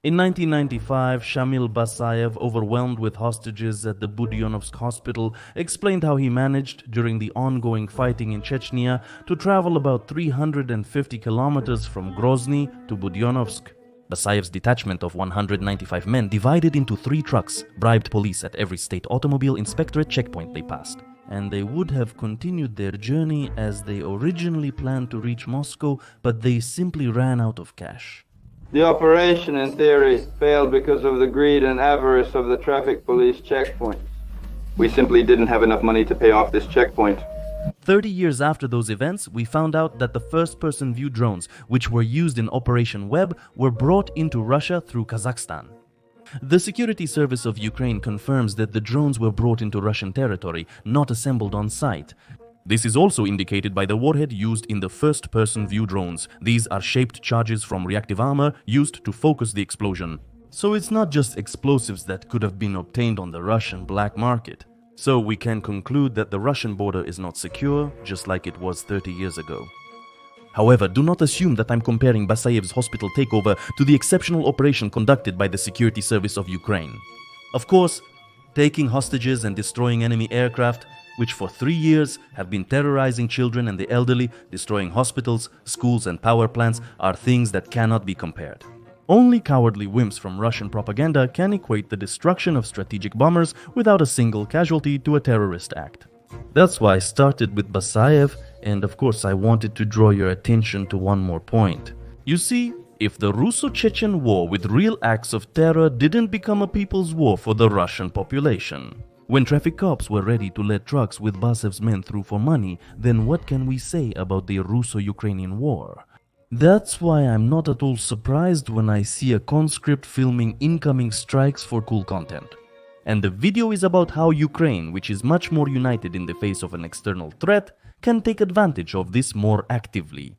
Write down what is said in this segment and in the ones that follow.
In 1995, Shamil Basayev, overwhelmed with hostages at the Budyonovsk hospital, explained how he managed, during the ongoing fighting in Chechnya, to travel about 350 kilometers from Grozny to Budyonovsk. Basayev's detachment of 195 men divided into 3 trucks, bribed police at every state automobile inspectorate checkpoint they passed. And they would have continued their journey as they originally planned to reach Moscow, but they simply ran out of cash. The operation, in theory, failed because of the greed and avarice of the traffic police checkpoints. We simply didn't have enough money to pay off this checkpoint. 30 years after those events, we found out that the first-person view drones, which were used in Operation Web, were brought into Russia through Kazakhstan. The Security Service of Ukraine confirms that the drones were brought into Russian territory, not assembled on site. This is also indicated by the warhead used in the first-person view drones. These are shaped charges from reactive armor used to focus the explosion. So it's not just explosives that could have been obtained on the Russian black market. So we can conclude that the Russian border is not secure, just like it was 30 years ago. However, do not assume that I'm comparing Basayev's hospital takeover to the exceptional operation conducted by the Security Service of Ukraine. Of course, taking hostages and destroying enemy aircraft, which for 3 years have been terrorizing children and the elderly, destroying hospitals, schools and power plants, are things that cannot be compared. Only cowardly wimps from Russian propaganda can equate the destruction of strategic bombers without a single casualty to a terrorist act. That's why I started with Basayev, and of course I wanted to draw your attention to one more point. You see, if the Russo-Chechen war with real acts of terror didn't become a people's war for the Russian population, when traffic cops were ready to let trucks with Basayev's men through for money, then what can we say about the Russo-Ukrainian war? That's why I'm not at all surprised when I see a conscript filming incoming strikes for cool content. And the video is about how Ukraine, which is much more united in the face of an external threat, can take advantage of this more actively.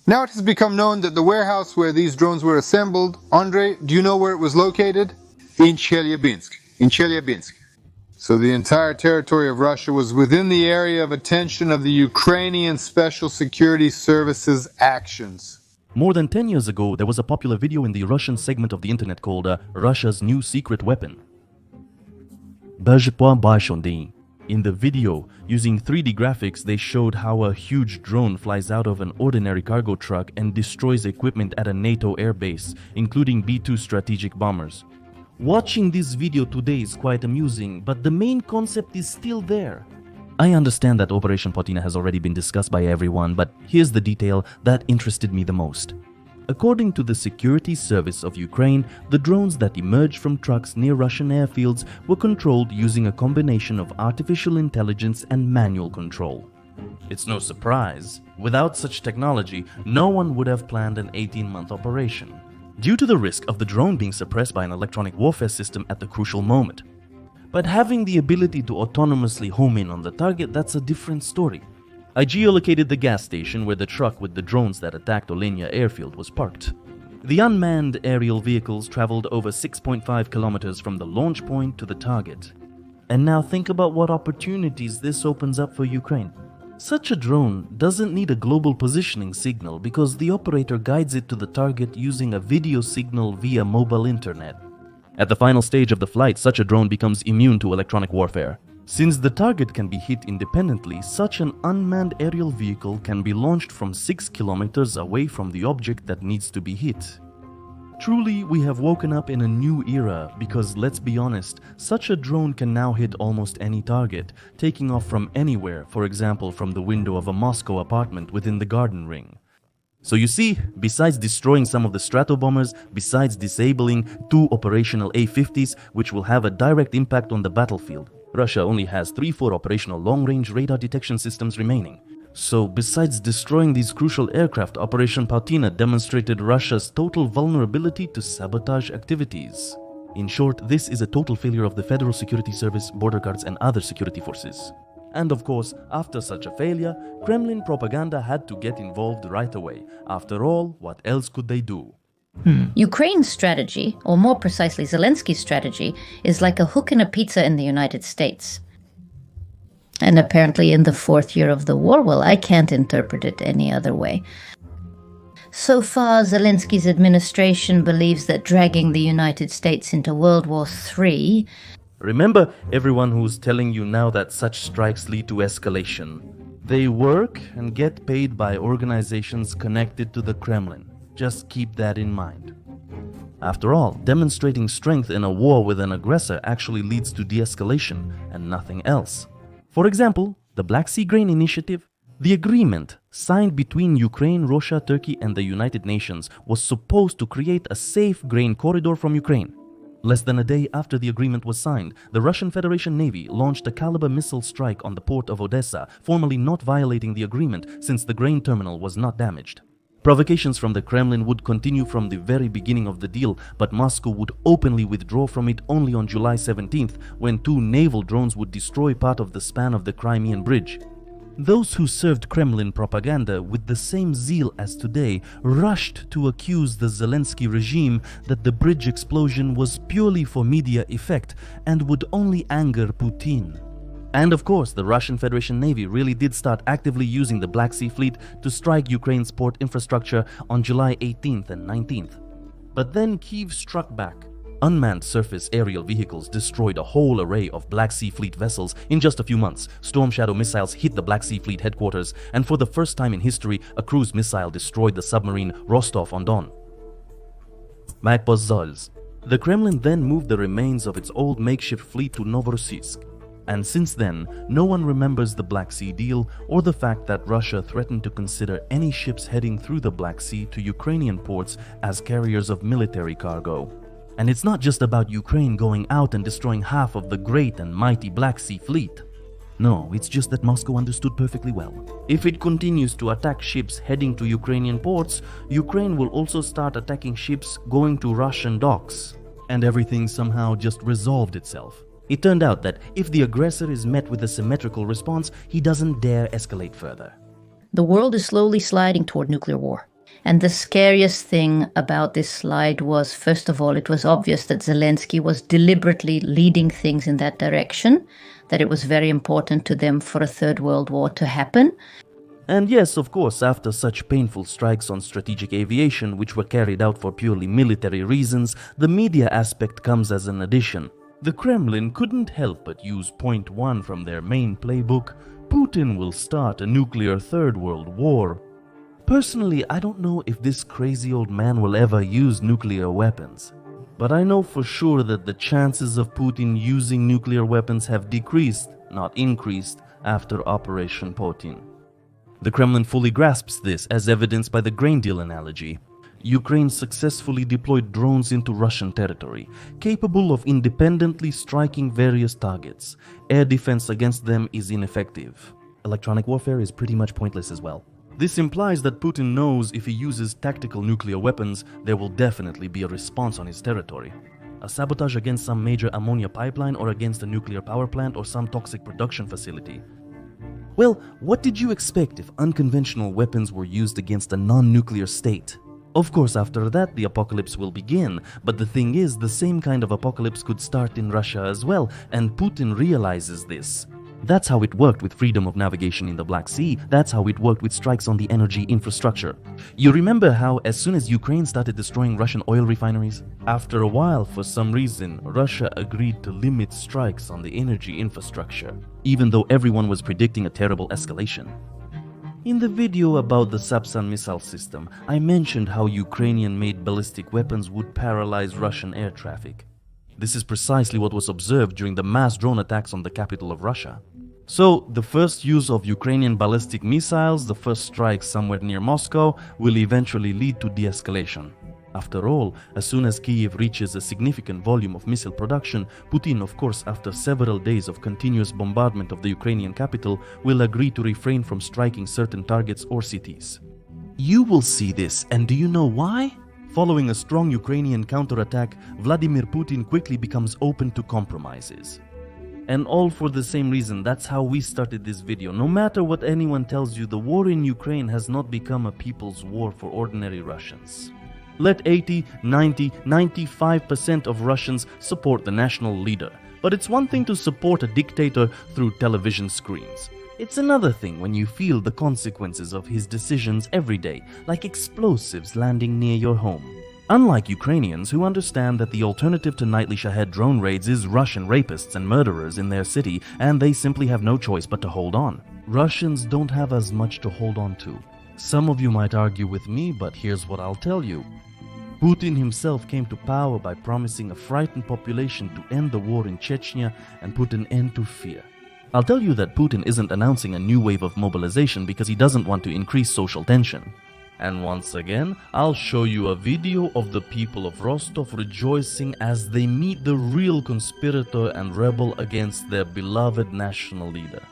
Now it has become known that the warehouse where these drones were assembled, Andrei, do you know where it was located? In Chelyabinsk. So the entire territory of Russia was within the area of attention of the Ukrainian Special Security Services actions. More than 10 years ago, there was a popular video in the Russian segment of the internet called Russia's New Secret Weapon. In the video, using 3D graphics, they showed how a huge drone flies out of an ordinary cargo truck and destroys equipment at a NATO airbase, including B-2 strategic bombers. Watching this video today is quite amusing, but the main concept is still there. I understand that Operation Pautina has already been discussed by everyone, but here's the detail that interested me the most. According to the Security Service of Ukraine, the drones that emerged from trucks near Russian airfields were controlled using a combination of artificial intelligence and manual control. It's no surprise. Without such technology, no one would have planned an 18-month operation, due to the risk of the drone being suppressed by an electronic warfare system at the crucial moment. But having the ability to autonomously home in on the target, that's a different story. I geolocated the gas station where the truck with the drones that attacked Olenia airfield was parked. The unmanned aerial vehicles traveled over 6.5 kilometers from the launch point to the target. And now think about what opportunities this opens up for Ukraine. Such a drone doesn't need a global positioning signal because the operator guides it to the target using a video signal via mobile internet. At the final stage of the flight, such a drone becomes immune to electronic warfare. Since the target can be hit independently, such an unmanned aerial vehicle can be launched from 6 kilometers away from the object that needs to be hit. Truly, we have woken up in a new era because, let's be honest, such a drone can now hit almost any target, taking off from anywhere, for example from the window of a Moscow apartment within the garden ring. So you see, besides destroying some of the Stratobombers, besides disabling 2 operational A-50s, which will have a direct impact on the battlefield, Russia only has 3-4 operational long-range radar detection systems remaining. So, besides destroying these crucial aircraft, Operation Pautina demonstrated Russia's total vulnerability to sabotage activities. In short, this is a total failure of the Federal Security Service, border guards and other security forces. And of course, after such a failure, Kremlin propaganda had to get involved right away. After all, what else could they do? Ukraine's strategy, or more precisely Zelensky's strategy, is like a hook in a pizza in the United States. And apparently in the 4th year of the war, well, I can't interpret it any other way. So far, Zelensky's administration believes that dragging the United States into World War III... Remember everyone who's telling you now that such strikes lead to escalation. They work and get paid by organizations connected to the Kremlin. Just keep that in mind. After all, demonstrating strength in a war with an aggressor actually leads to de-escalation and nothing else. For example, the Black Sea Grain Initiative. The agreement signed between Ukraine, Russia, Turkey and the United Nations was supposed to create a safe grain corridor from Ukraine. Less than a day after the agreement was signed, the Russian Federation Navy launched a Caliber missile strike on the port of Odessa, formally not violating the agreement since the grain terminal was not damaged. Provocations from the Kremlin would continue from the very beginning of the deal, but Moscow would openly withdraw from it only on July 17th, when 2 naval drones would destroy part of the span of the Crimean Bridge. Those who served Kremlin propaganda with the same zeal as today rushed to accuse the Zelensky regime that the bridge explosion was purely for media effect and would only anger Putin. And of course, the Russian Federation Navy really did start actively using the Black Sea Fleet to strike Ukraine's port infrastructure on July 18th and 19th. But then Kyiv struck back. Unmanned surface aerial vehicles destroyed a whole array of Black Sea Fleet vessels in just a few months. Storm Shadow missiles hit the Black Sea Fleet headquarters, and for the first time in history, a cruise missile destroyed the submarine Rostov-on-Don. The Kremlin then moved the remains of its old makeshift fleet to Novorossiysk. And since then, no one remembers the Black Sea deal or the fact that Russia threatened to consider any ships heading through the Black Sea to Ukrainian ports as carriers of military cargo. And it's not just about Ukraine going out and destroying half of the great and mighty Black Sea Fleet. No, it's just that Moscow understood perfectly well. If it continues to attack ships heading to Ukrainian ports, Ukraine will also start attacking ships going to Russian docks. And everything somehow just resolved itself. It turned out that if the aggressor is met with a symmetrical response, he doesn't dare escalate further. The world is slowly sliding toward nuclear war. And the scariest thing about this slide was, first of all, it was obvious that Zelensky was deliberately leading things in that direction, that it was very important to them for a Third World War to happen. And yes, of course, after such painful strikes on strategic aviation, which were carried out for purely military reasons, the media aspect comes as an addition. The Kremlin couldn't help but use point 1 from their main playbook: Putin will start a nuclear Third World War. Personally, I don't know if this crazy old man will ever use nuclear weapons. But I know for sure that the chances of Putin using nuclear weapons have decreased, not increased, after Operation Pautina. The Kremlin fully grasps this, as evidenced by the grain deal analogy. Ukraine successfully deployed drones into Russian territory, capable of independently striking various targets. Air defense against them is ineffective. Electronic warfare is pretty much pointless as well. This implies that Putin knows if he uses tactical nuclear weapons, there will definitely be a response on his territory. A sabotage against some major ammonia pipeline or against a nuclear power plant or some toxic production facility. Well, what did you expect if unconventional weapons were used against a non-nuclear state? Of course, after that, the apocalypse will begin, but the thing is, the same kind of apocalypse could start in Russia as well, and Putin realizes this. That's how it worked with freedom of navigation in the Black Sea. That's how it worked with strikes on the energy infrastructure. You remember how as soon as Ukraine started destroying Russian oil refineries? After a while, for some reason, Russia agreed to limit strikes on the energy infrastructure, even though everyone was predicting a terrible escalation. In the video about the Sapsan missile system, I mentioned how Ukrainian-made ballistic weapons would paralyze Russian air traffic. This is precisely what was observed during the mass drone attacks on the capital of Russia. So, the first use of Ukrainian ballistic missiles, the first strikes somewhere near Moscow, will eventually lead to de-escalation. After all, as soon as Kyiv reaches a significant volume of missile production, Putin, of course, after several days of continuous bombardment of the Ukrainian capital, will agree to refrain from striking certain targets or cities. You will see this, and do you know why? Following a strong Ukrainian counterattack, Vladimir Putin quickly becomes open to compromises. And all for the same reason. That's how we started this video. No matter what anyone tells you, the war in Ukraine has not become a people's war for ordinary Russians. Let 80, 90, 95% of Russians support the national leader. But it's one thing to support a dictator through television screens. It's another thing when you feel the consequences of his decisions every day, like explosives landing near your home. Unlike Ukrainians who understand that the alternative to nightly Shahed drone raids is Russian rapists and murderers in their city, and they simply have no choice but to hold on. Russians don't have as much to hold on to. Some of you might argue with me, but here's what I'll tell you. Putin himself came to power by promising a frightened population to end the war in Chechnya and put an end to fear. I'll tell you that Putin isn't announcing a new wave of mobilization because he doesn't want to increase social tension. And once again, I'll show you a video of the people of Rostov rejoicing as they meet the real conspirator and rebel against their beloved national leader.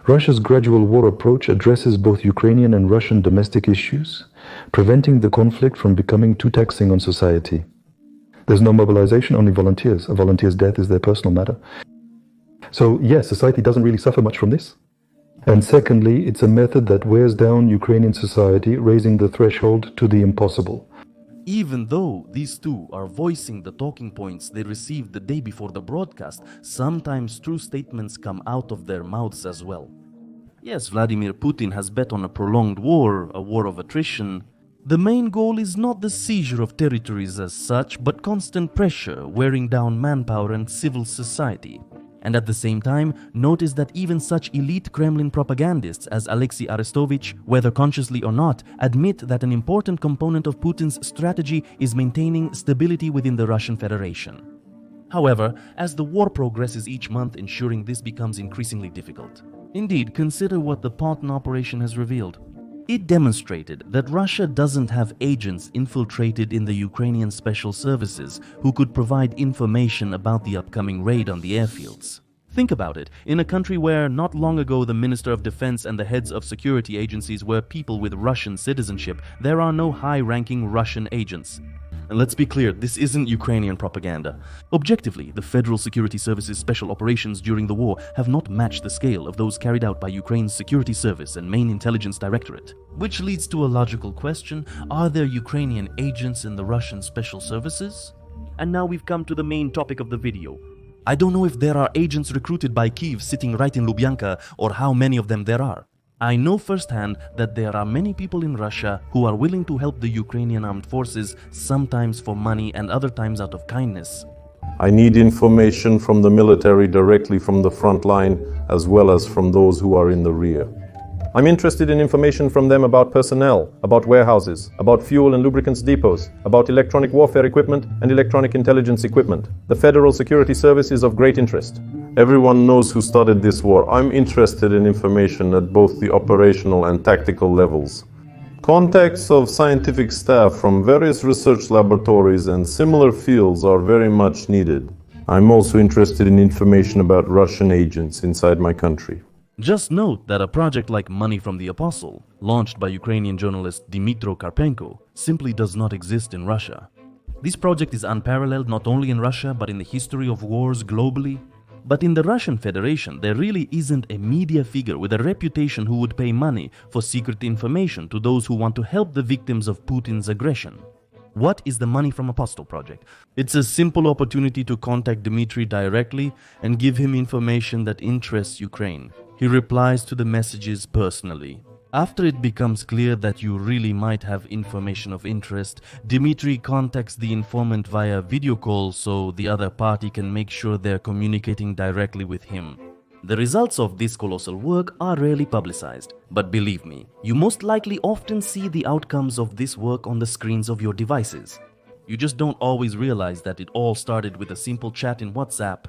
Russia's gradual war approach addresses both Ukrainian and Russian domestic issues, preventing the conflict from becoming too taxing on society. There's no mobilization, only volunteers. A volunteer's death is their personal matter. So yes, society doesn't really suffer much from this. And secondly, it's a method that wears down Ukrainian society, raising the threshold to the impossible. Even though these two are voicing the talking points they received the day before the broadcast, sometimes true statements come out of their mouths as well. Yes, Vladimir Putin has bet on a prolonged war, a war of attrition. The main goal is not the seizure of territories as such, but constant pressure, wearing down manpower and civil society. And at the same time, notice that even such elite Kremlin propagandists as Alexei Arestovich, whether consciously or not, admit that an important component of Putin's strategy is maintaining stability within the Russian Federation. However, as the war progresses each month, ensuring this becomes increasingly difficult. Indeed, consider what the Pautina operation has revealed. It demonstrated that Russia doesn't have agents infiltrated in the Ukrainian special services who could provide information about the upcoming raid on the airfields. Think about it, in a country where not long ago the Minister of Defense and the heads of security agencies were people with Russian citizenship, there are no high-ranking Russian agents. And let's be clear, this isn't Ukrainian propaganda. Objectively, the Federal Security Service's special operations during the war have not matched the scale of those carried out by Ukraine's Security Service and Main Intelligence Directorate. Which leads to a logical question, are there Ukrainian agents in the Russian special services? And now we've come to the main topic of the video. I don't know if there are agents recruited by Kyiv sitting right in Lubyanka or how many of them there are. I know firsthand that there are many people in Russia who are willing to help the Ukrainian armed forces, sometimes for money and other times out of kindness. I need information from the military directly from the front line, as well as from those who are in the rear. I'm interested in information from them about personnel, about warehouses, about fuel and lubricants depots, about electronic warfare equipment and electronic intelligence equipment. The Federal Security Service is of great interest. Everyone knows who started this war. I'm interested in information at both the operational and tactical levels. Contacts of scientific staff from various research laboratories and similar fields are very much needed. I'm also interested in information about Russian agents inside my country. Just note that a project like Money from the Apostle, launched by Ukrainian journalist Dmytro, simply does not exist in Russia. This project is unparalleled not only in Russia but in the history of wars globally. But in the Russian Federation, there really isn't a media figure with a reputation who would pay money for secret information to those who want to help the victims of Putin's aggression. What is the Money from Apostle project? It's a simple opportunity to contact Dmitry directly and give him information that interests Ukraine. He replies to the messages personally. After it becomes clear that you really might have information of interest, Dmitry contacts the informant via video call so the other party can make sure they're communicating directly with him. The results of this colossal work are rarely publicized, but believe me, you most likely often see the outcomes of this work on the screens of your devices. You just don't always realize that it all started with a simple chat in WhatsApp.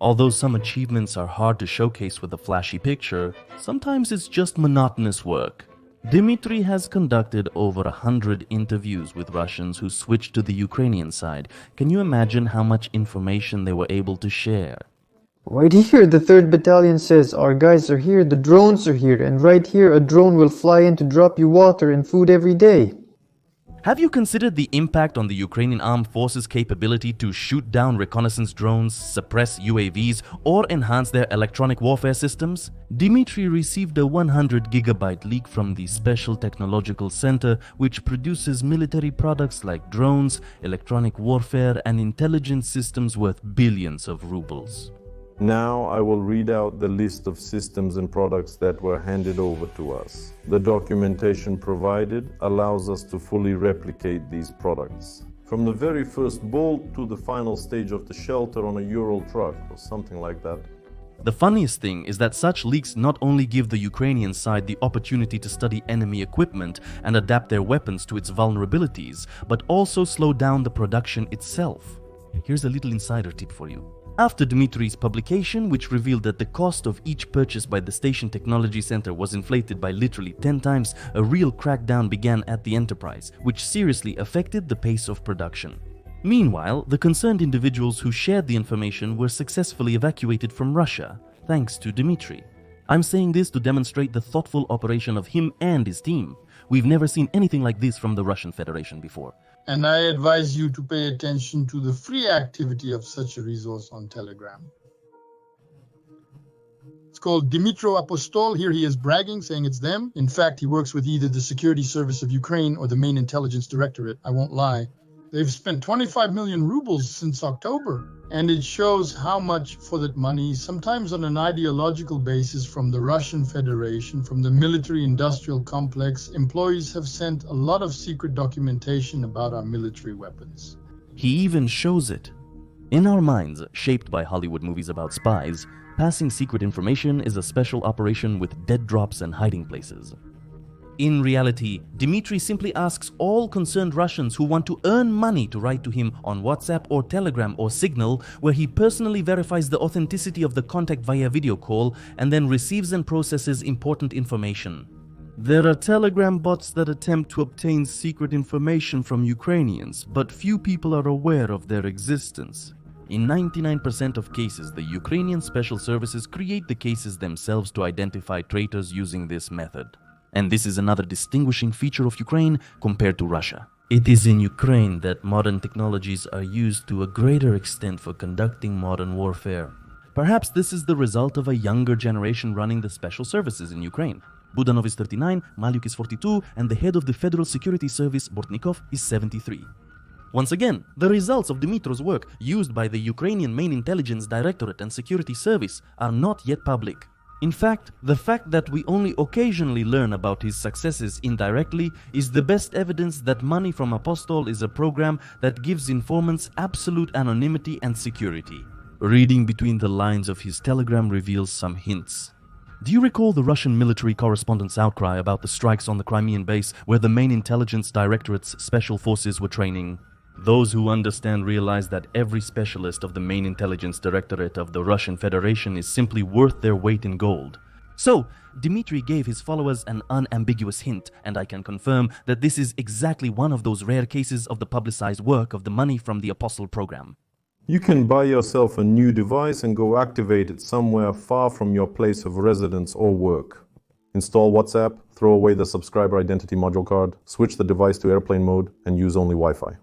Although some achievements are hard to showcase with a flashy picture, sometimes it's just monotonous work. Dmitry has conducted over 100 interviews with Russians who switched to the Ukrainian side. Can you imagine how much information they were able to share? Right here, the 3rd Battalion says, our guys are here, the drones are here, and right here a drone will fly in to drop you water and food every day. Have you considered the impact on the Ukrainian armed forces' capability to shoot down reconnaissance drones, suppress UAVs, or enhance their electronic warfare systems? Dmitry received a 100-gigabyte leak from the Special Technological Center, which produces military products like drones, electronic warfare, and intelligence systems worth billions of rubles. Now I will read out the list of systems and products that were handed over to us. The documentation provided allows us to fully replicate these products. From the very first bolt to the final stage of the shelter on a Ural truck or something like that. The funniest thing is that such leaks not only give the Ukrainian side the opportunity to study enemy equipment and adapt their weapons to its vulnerabilities, but also slow down the production itself. Here's a little insider tip for you. After Dmytro's publication, which revealed that the cost of each purchase by the Station Technology Center was inflated by literally 10 times, a real crackdown began at the enterprise, which seriously affected the pace of production. Meanwhile, the concerned individuals who shared the information were successfully evacuated from Russia, thanks to Dmytro. I'm saying this to demonstrate the thoughtful operation of him and his team. We've never seen anything like this from the Russian Federation before. And I advise you to pay attention to the free activity of such a resource on Telegram. It's called Dmytro Apostol. Here he is bragging, saying it's them. In fact, he works with either the Security Service of Ukraine or the main intelligence directorate. I won't lie. They've spent 25 million rubles since October. And it shows how much for that money, sometimes on an ideological basis from the Russian Federation, from the military-industrial complex, employees have sent a lot of secret documentation about our military weapons. He even shows it. In our minds, shaped by Hollywood movies about spies, passing secret information is a special operation with dead drops and hiding places. In reality, Dmytro simply asks all concerned Russians who want to earn money to write to him on WhatsApp or Telegram or Signal, where he personally verifies the authenticity of the contact via video call and then receives and processes important information. There are Telegram bots that attempt to obtain secret information from Ukrainians, but few people are aware of their existence. In 99% of cases, the Ukrainian special services create the cases themselves to identify traitors using this method. And this is another distinguishing feature of Ukraine compared to Russia. It is in Ukraine that modern technologies are used to a greater extent for conducting modern warfare. Perhaps this is the result of a younger generation running the special services in Ukraine. Budanov is 39, Malyuk is 42, and the head of the Federal Security Service, Bortnikov, is 73. Once again, the results of Dmytro's work, used by the Ukrainian main intelligence directorate and security service, are not yet public. In fact, the fact that we only occasionally learn about his successes indirectly is the best evidence that Money from Apostol is a program that gives informants absolute anonymity and security. Reading between the lines of his telegram reveals some hints. Do you recall the Russian military correspondent's outcry about the strikes on the Crimean base where the main intelligence directorate's special forces were training? Those who understand realize that every specialist of the main intelligence directorate of the Russian Federation is simply worth their weight in gold. So, Dmytro gave his followers an unambiguous hint, and I can confirm that this is exactly one of those rare cases of the publicized work of the Money from the Apostle program. You can buy yourself a new device and go activate it somewhere far from your place of residence or work. Install WhatsApp, throw away the subscriber identity module card, switch the device to airplane mode, and use only Wi-Fi.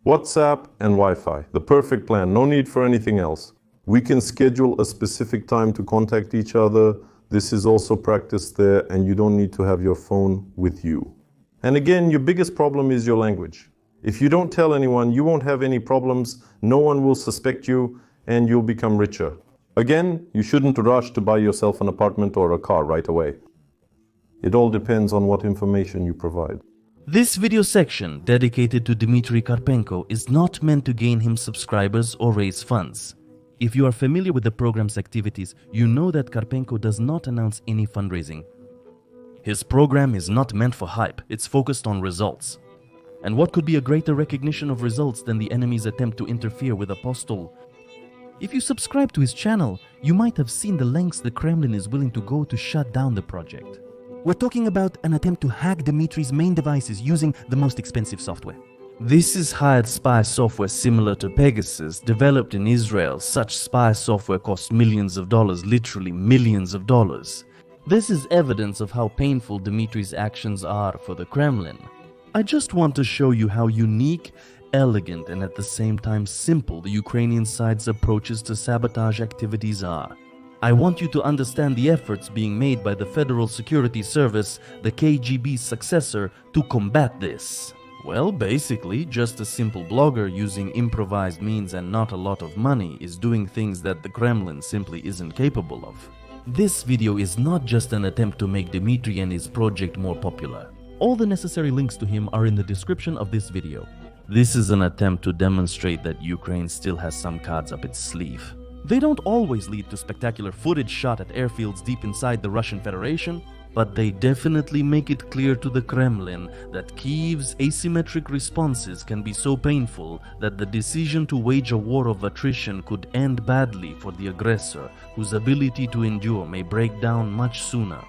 WhatsApp and Wi-Fi, the perfect plan, no need for anything else. We can schedule a specific time to contact each other. This is also practiced there, and you don't need to have your phone with you. And again, your biggest problem is your language. If you don't tell anyone, you won't have any problems, no one will suspect you, and you'll become richer. Again, you shouldn't rush to buy yourself an apartment or a car right away. It all depends on what information you provide. This video section, dedicated to Dmitry Karpenko, is not meant to gain him subscribers or raise funds. If you are familiar with the program's activities, you know that Karpenko does not announce any fundraising. His program is not meant for hype, it's focused on results. And what could be a greater recognition of results than the enemy's attempt to interfere with Apostol? If you subscribe to his channel, you might have seen the lengths the Kremlin is willing to go to shut down the project. We're talking about an attempt to hack Dmitro's main devices using the most expensive software. This is hired spy software similar to Pegasus, developed in Israel. Such spy software costs millions of dollars, literally millions of dollars. This is evidence of how painful Dmitro's actions are for the Kremlin. I just want to show you how unique, elegant, and at the same time simple the Ukrainian side's approaches to sabotage activities are. I want you to understand the efforts being made by the Federal Security Service, the KGB's successor, to combat this. Well, basically, just a simple blogger using improvised means and not a lot of money is doing things that the Kremlin simply isn't capable of. This video is not just an attempt to make Dmytro and his project more popular. All the necessary links to him are in the description of this video. This is an attempt to demonstrate that Ukraine still has some cards up its sleeve. They don't always lead to spectacular footage shot at airfields deep inside the Russian Federation, but they definitely make it clear to the Kremlin that Kyiv's asymmetric responses can be so painful that the decision to wage a war of attrition could end badly for the aggressor, whose ability to endure may break down much sooner.